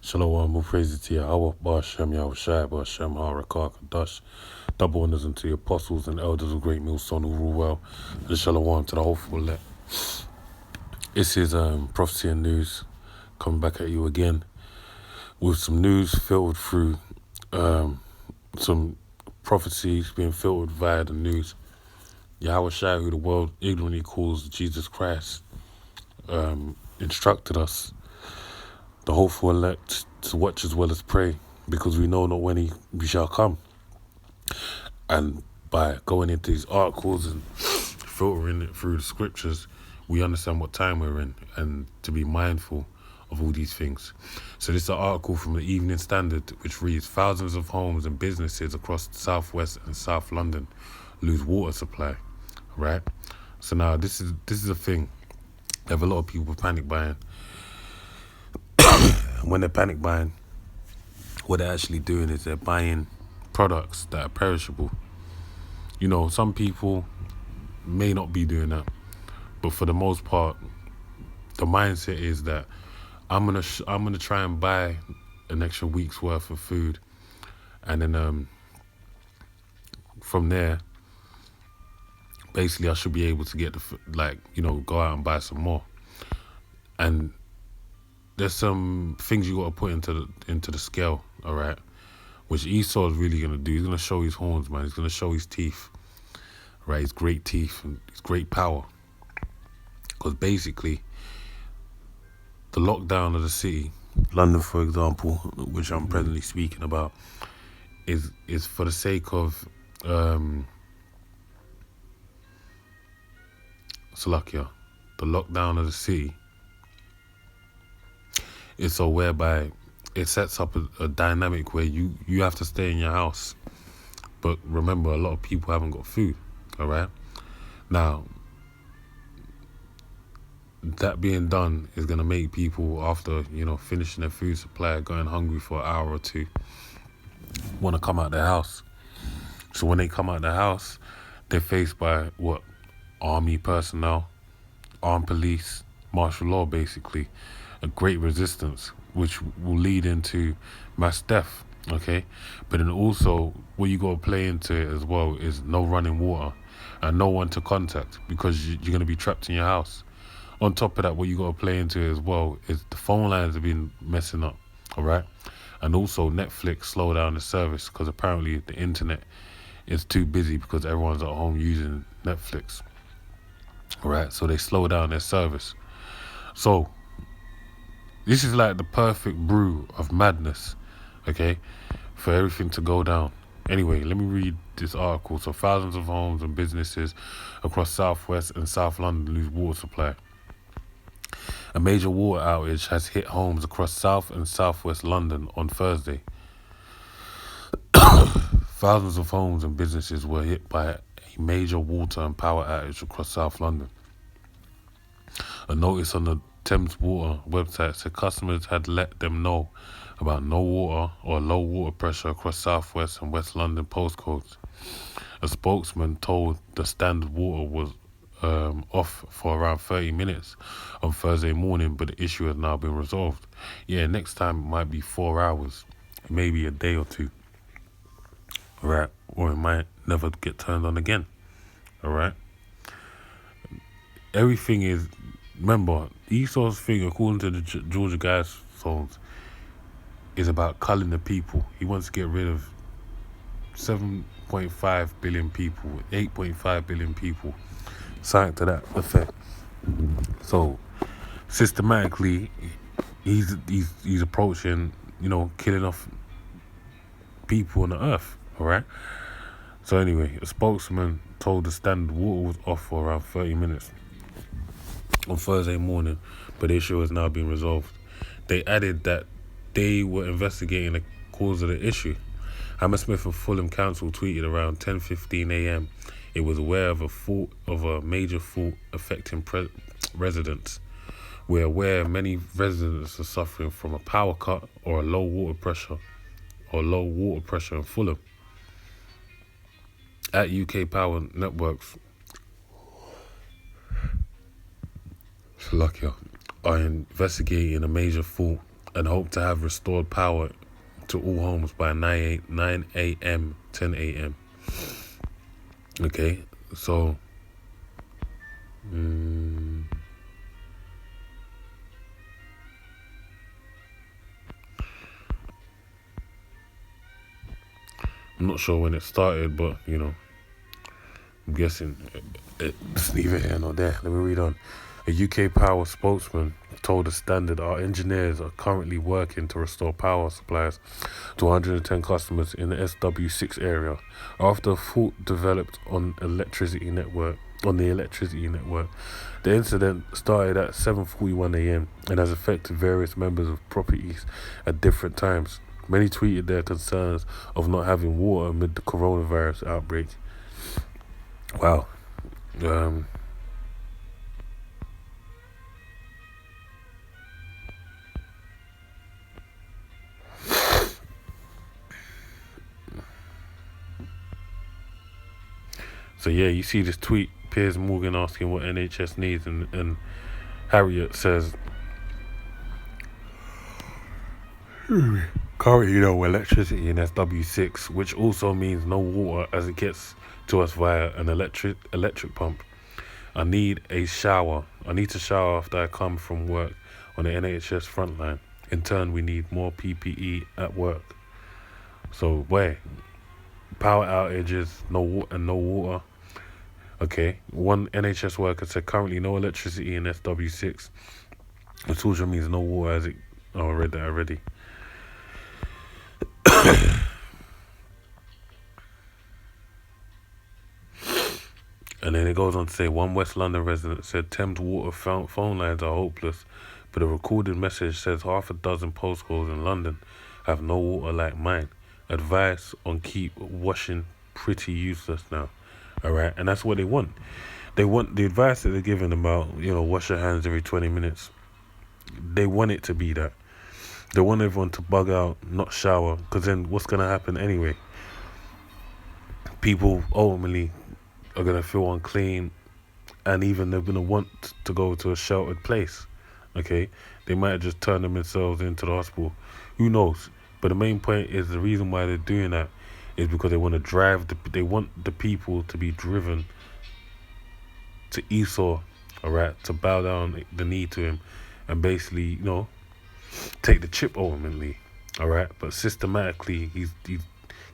Shalom, all praises to Yahweh, Ba'ashem, Yahushai, Ba'ashem, Harakah, Kadash. Double honors unto the apostles and elders of Great Millstone who rule well. And shalom to the hopeful elect. This is Prophecy and News coming back at you again with some news filtered through some prophecies being filtered via the news. Yahushai, who the world ignorantly calls Jesus Christ, instructed us, the hopeful elect, to watch as well as pray, because we know not when he shall come. And by going into these articles and filtering it through the scriptures, we understand what time we're in and to be mindful of all these things. So this is an article from the Evening Standard, which reads, thousands of homes and businesses across Southwest and South London lose water supply. Right? So now this is a thing. They have a lot of people panic buying. When they're panic buying, what they're actually doing is they're buying products that are perishable. You know, some people may not be doing that, but for the most part, the mindset is that I'm gonna try and buy an extra week's worth of food, and then from there, basically I should be able to get go out and buy some more. And there's some things you got to put into the scale, all right? Which Esau is really gonna do. He's gonna show his horns, man. He's gonna show his teeth, right? His great teeth and his great power. Because basically, the lockdown of the city, London, for example, which I'm presently speaking about, is for the sake of Salakia. The lockdown of the city is so whereby it sets up a dynamic where you have to stay in your house. But remember, a lot of people haven't got food, all right? Now, that being done is going to make people, after, finishing their food supply, going hungry for an hour or two, want to come out their house. So when they come out their house, they're faced by, what? Army personnel, armed police, martial law, basically. A great resistance, which will lead into mass death, okay? But then also, what you got to play into it as well is no running water and no one to contact, because you're going to be trapped in your house. On top of that, what you got to play into it as well is the phone lines have been messing up, all right? And also Netflix slowed down the service because apparently the internet is too busy because everyone's at home using Netflix, all right? So they slow down their service. So this is like the perfect brew of madness, okay, for everything to go down. Anyway, let me read this article. So thousands of homes and businesses across Southwest and South London lose water supply. A major water outage has hit homes across South and Southwest London on Thursday. Thousands of homes and businesses were hit by a major water and power outage across South London. A notice on the Thames Water website said customers had let them know about no water or low water pressure across Southwest and West London postcodes. A spokesman told the Standard water was off for around 30 minutes on Thursday morning, but the issue has now been resolved. Yeah, next time it might be 4 hours, maybe a day or two, all right? Or it might never get turned on again, all right? Everything is, remember, Esau's thing, according to the Georgia Guys songs, is about culling the people. He wants to get rid of 7.5 billion people, 8.5 billion people, something to that effect. So systematically, he's approaching, killing off people on the earth, all right? So anyway, a spokesman told the Standard water was off for around 30 minutes on Thursday morning, but the issue has now been resolved. They added that they were investigating the cause of the issue. Hammersmith and Fulham Council tweeted around 10:15 a.m. it was aware of a major fault affecting residents. We're aware many residents are suffering from a power cut or low water pressure in Fulham. At UK Power Networks, are investigating a major fault and hope to have restored power to all homes by 9 a.m., 10 a.m. Okay, so I'm not sure when it started, but I'm guessing it's neither here nor there. Let me read on. A UK power spokesman told the Standard our engineers are currently working to restore power supplies to 110 customers in the SW6 area after a fault developed on the electricity network. The incident started at 7:41 a.m. and has affected various members of properties at different times. Many tweeted their concerns of not having water amid the coronavirus outbreak. Wow. So yeah, you see this tweet, Piers Morgan asking what NHS needs, and Harriet says, currently no electricity in SW6, which also means no water as it gets to us via an electric pump. I need a shower. I need to shower after I come from work on the NHS frontline. In turn, we need more PPE at work. So, power outages, no water. Okay, one NHS worker said currently no electricity in SW6, which also means no water as it... Oh, I read that already. And then it goes on to say, one West London resident said Thames Water phone lines are hopeless, but a recorded message says half a dozen postcodes in London have no water like mine. Advice on keep washing pretty useless now. Alright, and that's what they want. They want the advice that they're giving about, wash your hands every 20 minutes. They want it to be that. They want everyone to bug out, not shower, because then what's going to happen anyway? People ultimately are going to feel unclean, and even they're going to want to go to a sheltered place. Okay? They might have just turned themselves into the hospital. Who knows? But the main point is the reason why they're doing that is because they want to they want the people to be driven to Esau, alright, to bow down the knee to him and basically, take the chip ultimately, alright? But systematically, he's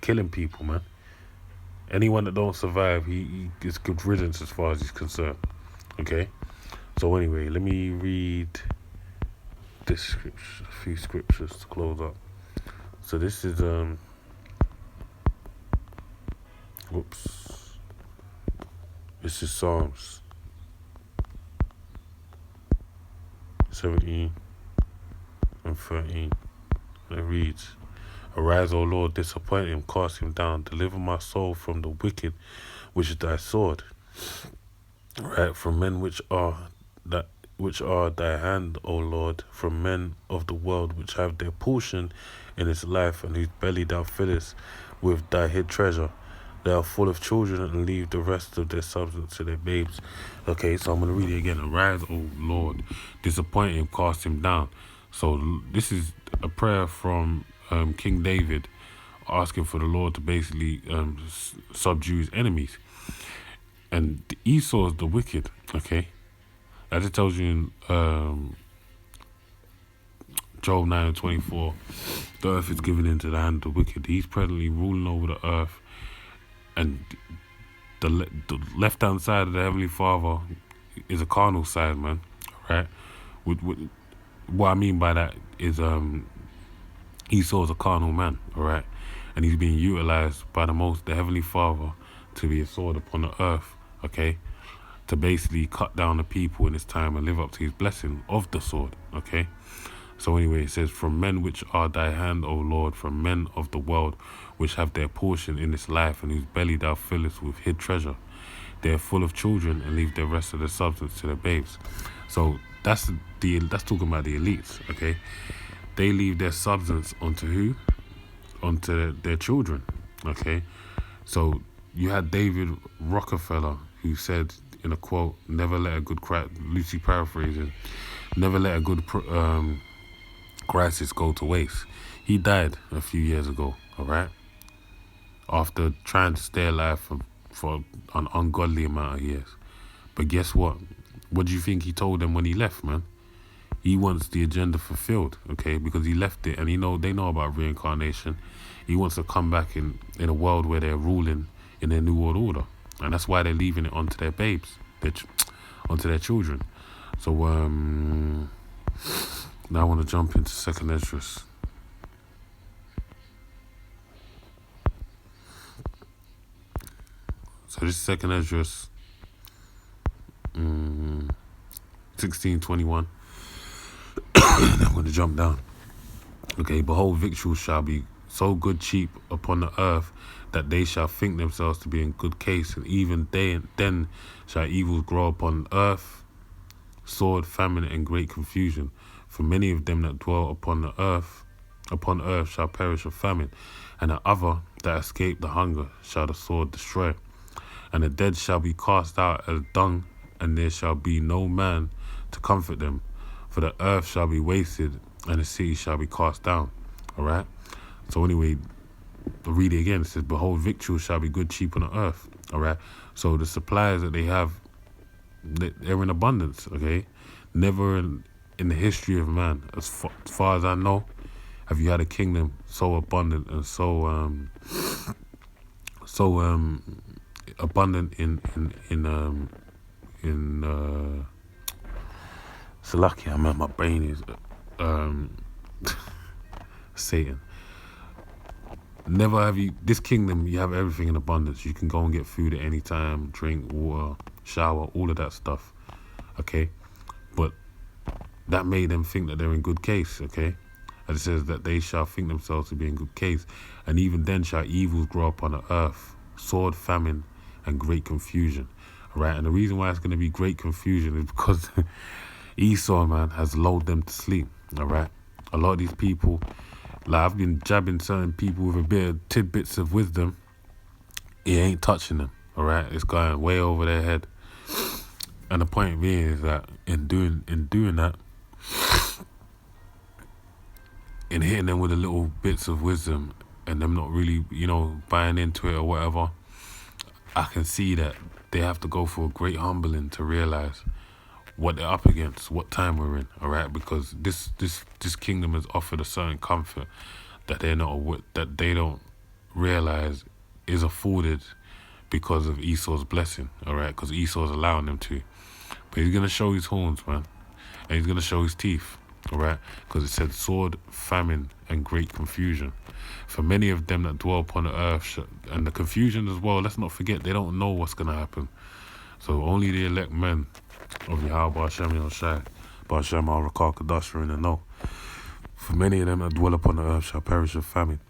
killing people, man. Anyone that don't survive, he is good riddance as far as he's concerned, okay? So anyway, let me read this scripture, a few scriptures to close up. So this is, this is Psalms 17 and 13. And it reads, arise, O Lord, disappoint him, cast him down, deliver my soul from the wicked, which is thy sword. Right, from men which are thy hand, O Lord, from men of the world which have their portion in its life, and whose belly thou fillest with thy hid treasure. They are full of children and leave the rest of their substance to their babes. Okay, so I'm going to read it again. Arise, O Lord, disappoint him, cast him down. So this is a prayer from King David asking for the Lord to basically subdue his enemies. And Esau is the wicked, okay? As it tells you in Job 9:24, the earth is given into the hand of the wicked. He's presently ruling over the earth. And the left-hand side of the Heavenly Father is a carnal side, man, right? What I mean by that is Esau is a carnal man, all right? And he's being utilized by the Heavenly Father to be a sword upon the earth, okay? To basically cut down the people in his time and live up to his blessing of the sword, okay? So anyway, it says, from men which are thy hand, O Lord, from men of the world, which have their portion in this life, and whose belly thou fillest with hid treasure. They are full of children and leave the rest of the substance to their babes. So that's talking about the elites, okay? They leave their substance onto who? Onto their children, okay? So you had David Rockefeller, who said in a quote, never let a good cry, loosely paraphrasing, never let a good crisis go to waste. He died a few years ago, all right? After trying to stay alive for an ungodly amount of years. But guess what? What do you think he told them when he left, man? He wants the agenda fulfilled, okay? Because he left it, and they know about reincarnation. He wants to come back in a world where they're ruling in their new world order. And that's why they're leaving it onto their babes, onto their children. So, now I want to jump into Second Esdras. So this is Second Esdras, 16:21. I'm going to jump down. Okay, behold, victuals shall be so good cheap upon the earth that they shall think themselves to be in good case, and even then shall evils grow upon earth, sword, famine, and great confusion. For many of them that dwell upon earth shall perish of famine, and the other that escape the hunger shall the sword destroy. And the dead shall be cast out as dung, and there shall be no man to comfort them. For the earth shall be wasted, and the city shall be cast down. All right? So anyway, I'll read it again. It says, behold, victuals shall be good cheap on the earth. All right? So the supplies that they have, they're in abundance, okay? Never in the history of man, as far as I know, have you had a kingdom so abundant and so abundant in so lucky my brain is Satan. Never have you this kingdom. You have everything in abundance. You can go and get food at any time, drink, water, shower, all of that stuff. Okay, but that made them think that they're in good case. Okay, and it says that they shall think themselves to be in good case, and even then shall evils grow upon the earth, sword, famine, and great confusion. All right, and the reason why it's going to be great confusion is because Esau, man, has lulled them to sleep. All right, a lot of these people, like I've been jabbing certain people with a bit of tidbits of wisdom, it ain't touching them. All right, it's going way over their head. And the point being is that in doing that, in hitting them with the little bits of wisdom and them not really, buying into it or whatever, I can see that they have to go for a great humbling to realize what they're up against, what time we're in, all right? Because this kingdom has offered a certain comfort that they don't realize is afforded because of Esau's blessing, all right? Because Esau's allowing them to. But he's going to show his horns, man. And he's going to show his teeth, all right? Because it said sword, famine, and great confusion. For many of them that dwell upon the earth, and the confusion as well, let's not forget, they don't know what's going to happen. So only the elect men of Yahweh, Hashem, Yoshai, Hashem, Al-Rakar, Kadash are in the know. For many of them that dwell upon the earth shall perish of famine,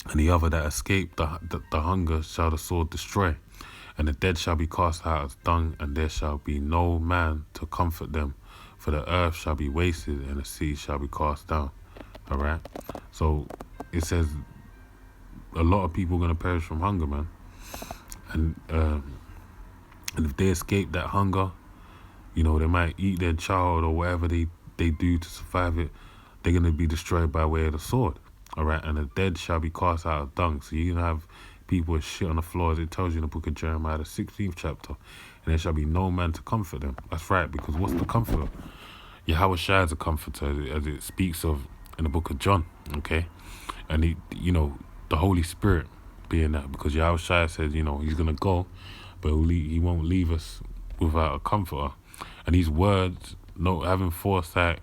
and the other that escape the hunger shall the sword destroy. And the dead shall be cast out as dung, and there shall be no man to comfort them. For the earth shall be wasted, and the sea shall be cast down. All right? So it says a lot of people are going to perish from hunger, man. And if they escape that hunger, they might eat their child or whatever they do to survive it. They're going to be destroyed by way of the sword. All right? And the dead shall be cast out of dung. So you're going to have people with shit on the floor, as it tells you in the book of Jeremiah, the 16th chapter. And there shall be no man to comfort them. That's right, because what's the comforter? Yahweh Shai is a comforter, as it speaks of in the book of John, okay? And the Holy Spirit being that, because Yahweh Shai says, he's going to go, but he won't leave us without a comforter. And these words, having foresight,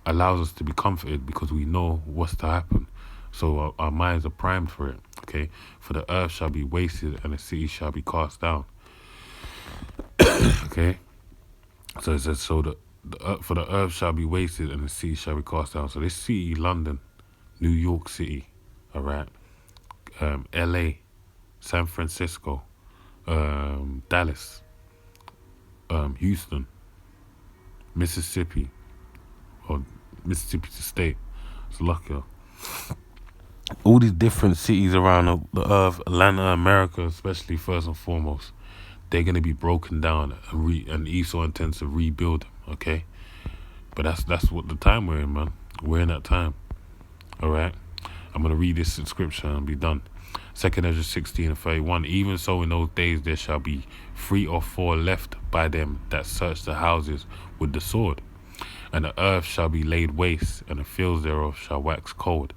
allows us to be comforted because we know what's to happen. So our minds are primed for it, okay? For the earth shall be wasted and the city shall be cast down. Okay? So it says, for the earth shall be wasted and the city shall be cast down. So this city, London, New York City, all right? LA, San Francisco, Dallas, Houston, Mississippi, or Mississippi State, it's lucky. All these different cities around the earth, Atlanta, America, especially first and foremost, they're going to be broken down and Esau intends to rebuild them, okay? But that's what the time we're in, man. We're in that time. All right. I'm going to read this in scripture and be done. 2nd Ezra 16:31. Even so in those days there shall be 3 or 4 left by them that search the houses with the sword. And the earth shall be laid waste, and the fields thereof shall wax cold.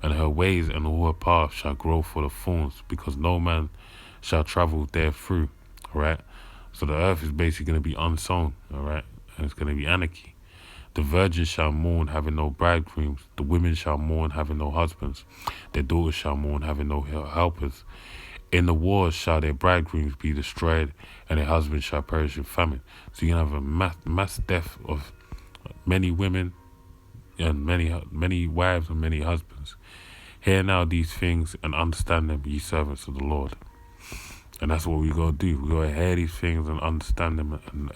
And her ways and all her paths shall grow full of thorns, because no man shall travel there through. All right. So the earth is basically going to be unsown. All right. And it's going to be anarchy. The virgins shall mourn, having no bridegrooms. The women shall mourn, having no husbands. Their daughters shall mourn, having no helpers. In the wars shall their bridegrooms be destroyed, and their husbands shall perish in famine. So you're going to have a mass death of many women and many wives and many husbands. Hear now these things and understand them, ye servants of the Lord. And that's what we got to do. We got to hear these things and understand them